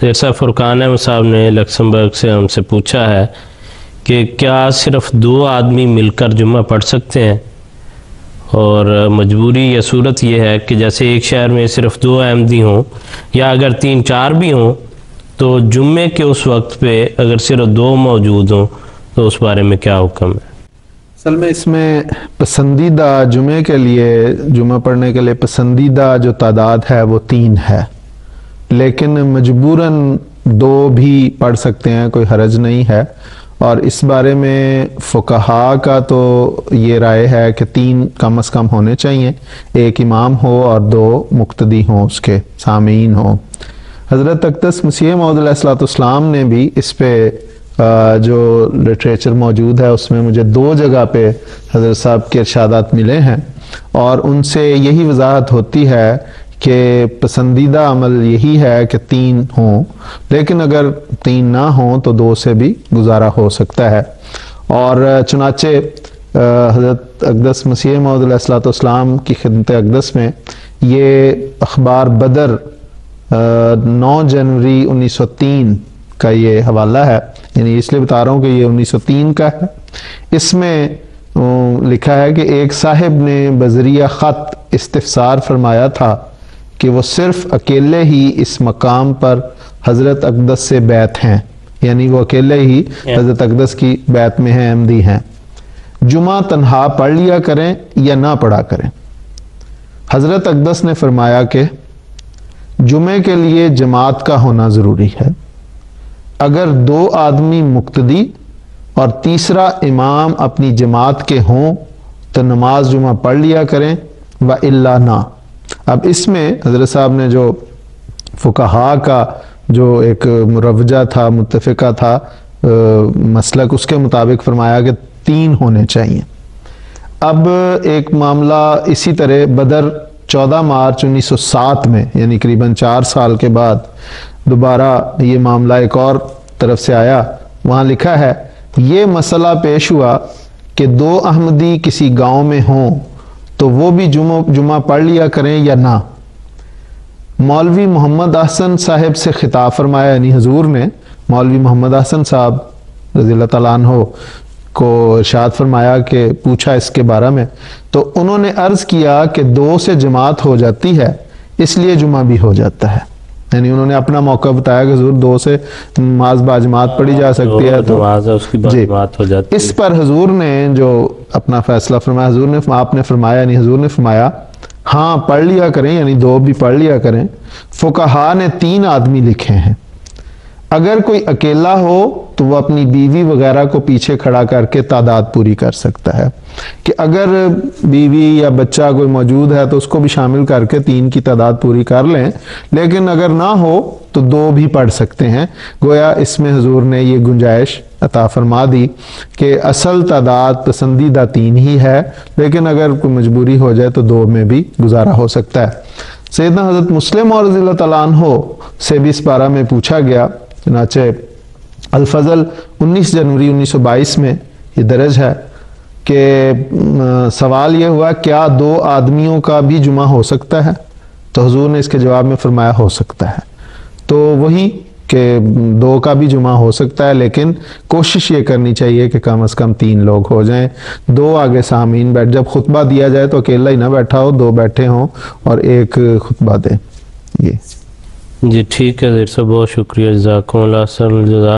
جیسا فرقان احمد صاحب نے لکسمبرگ سے ہم سے پوچھا ہے کہ کیا صرف 2 آدمی مل کر جمعہ پڑھ سکتے ہیں، اور مجبوری یا صورت یہ ہے کہ جیسے ایک شہر میں صرف 2 احمدی ہوں یا اگر 3-4 بھی ہوں تو جمعے کے اس وقت پہ اگر صرف 2 موجود ہوں تو اس بارے میں کیا حکم ہے؟ اصل میں اس میں پسندیدہ جمعے کے لیے، جمعہ پڑھنے کے لیے پسندیدہ جو تعداد ہے وہ 3 ہے، لیکن مجبوراً 2 بھی پڑھ سکتے ہیں، کوئی حرج نہیں ہے۔ اور اس بارے میں فقہاء کا تو یہ رائے ہے کہ 3 کم از کم ہونے چاہیے، 1 امام ہو اور 2 مقتدی ہوں، اس کے سامعین ہوں۔ حضرت اقدس مسیح موعود علیہ السلام نے بھی اس پہ جو لٹریچر موجود ہے اس میں مجھے 2 جگہ پہ حضرت صاحب کے ارشادات ملے ہیں، اور ان سے یہی وضاحت ہوتی ہے کہ پسندیدہ عمل یہی ہے کہ 3 ہوں، لیکن اگر 3 نہ ہوں تو 2 سے بھی گزارا ہو سکتا ہے۔ اور چنانچہ حضرت اقدس مسیح موعود علیہ السلام کی خدمت اقدس میں یہ اخبار بدر 9 جنوری 1903 کا یہ حوالہ ہے، یعنی اس لیے بتا رہا ہوں کہ یہ 1903 کا ہے۔ اس میں لکھا ہے کہ ایک صاحب نے بذریعہ خط استفسار فرمایا تھا کہ وہ صرف اکیلے ہی اس مقام پر حضرت اقدس سے بیعت ہیں، یعنی وہ اکیلے ہی حضرت اقدس کی بیعت میں ہیں، احمدی ہیں، جمعہ تنہا پڑھ لیا کریں یا نہ پڑھا کریں۔ حضرت اقدس نے فرمایا کہ جمعے کے لیے جماعت کا ہونا ضروری ہے، اگر 2 آدمی مقتدی اور تیسرا امام اپنی جماعت کے ہوں تو نماز جمعہ پڑھ لیا کریں، وَإِلَّا نہ۔ اب اس میں حضرت صاحب نے جو فقہاء کا جو ایک مروجہ تھا، متفقہ تھا مسلک، اس کے مطابق فرمایا کہ 3 ہونے چاہیے۔ اب ایک معاملہ اسی طرح بدر 14 مارچ 1907 میں، یعنی قریباً 4 سال کے بعد دوبارہ یہ معاملہ ایک اور طرف سے آیا۔ وہاں لکھا ہے یہ مسئلہ پیش ہوا کہ 2 احمدی کسی گاؤں میں ہوں تو وہ بھی جمعہ پڑھ لیا کریں یا نہ۔ مولوی محمد احسن صاحب سے خطاب فرمایا، یعنی حضور نے مولوی محمد احسن صاحب رضی اللہ تعالیٰ عنہ کو ارشاد فرمایا کہ پوچھا اس کے بارے میں، تو انہوں نے عرض کیا کہ 2 سے جماعت ہو جاتی ہے، اس لیے جمعہ بھی ہو جاتا ہے، یعنی انہوں نے اپنا موقع بتایا کہ حضور 2 سے نماز باجماعت پڑھی جا سکتی ہے، تو جماعت ہو جاتی ہے۔ اس پر حضور نے جو اپنا فیصلہ فرمایا، حضور نے آپ نے فرمایا، یعنی حضور نے فرمایا ہاں پڑھ لیا کریں، یعنی 2 بھی پڑھ لیا کریں۔ فقہاء نے 3 آدمی لکھے ہیں، اگر کوئی اکیلا ہو تو وہ اپنی بیوی وغیرہ کو پیچھے کھڑا کر کے تعداد پوری کر سکتا ہے، کہ اگر بیوی یا بچہ کوئی موجود ہے تو اس کو بھی شامل کر کے 3 کی تعداد پوری کر لیں، لیکن اگر نہ ہو تو 2 بھی پڑھ سکتے ہیں۔ گویا اس میں حضور نے یہ گنجائش عطا فرما دی کہ اصل تعداد پسندیدہ 3 ہی ہے، لیکن اگر کوئی مجبوری ہو جائے تو 2 میں بھی گزارا ہو سکتا ہے۔ سیدنا حضرت مسلم اور رضی اللہ تعالیٰ عنہ سے بھی اس بارے میں پوچھا گیا، چنانچہ الفضل 19 جنوری 1922 میں یہ درج ہے کہ سوال یہ ہوا کیا 2 آدمیوں کا بھی جمعہ ہو سکتا ہے؟ تو حضور نے اس کے جواب میں فرمایا ہو سکتا ہے۔ تو وہی کہ 2 کا بھی جمعہ ہو سکتا ہے، لیکن کوشش یہ کرنی چاہیے کہ کم از کم 3 لوگ ہو جائیں، 2 آگے سامعین بیٹھ، جب خطبہ دیا جائے تو اکیلا ہی نہ بیٹھا ہو، 2 بیٹھے ہوں اور 1 خطبہ دے۔ یہ جی ٹھیک ہے، دیر صاحب بہت شکریہ، جزاکم اللہ خیر الجزا۔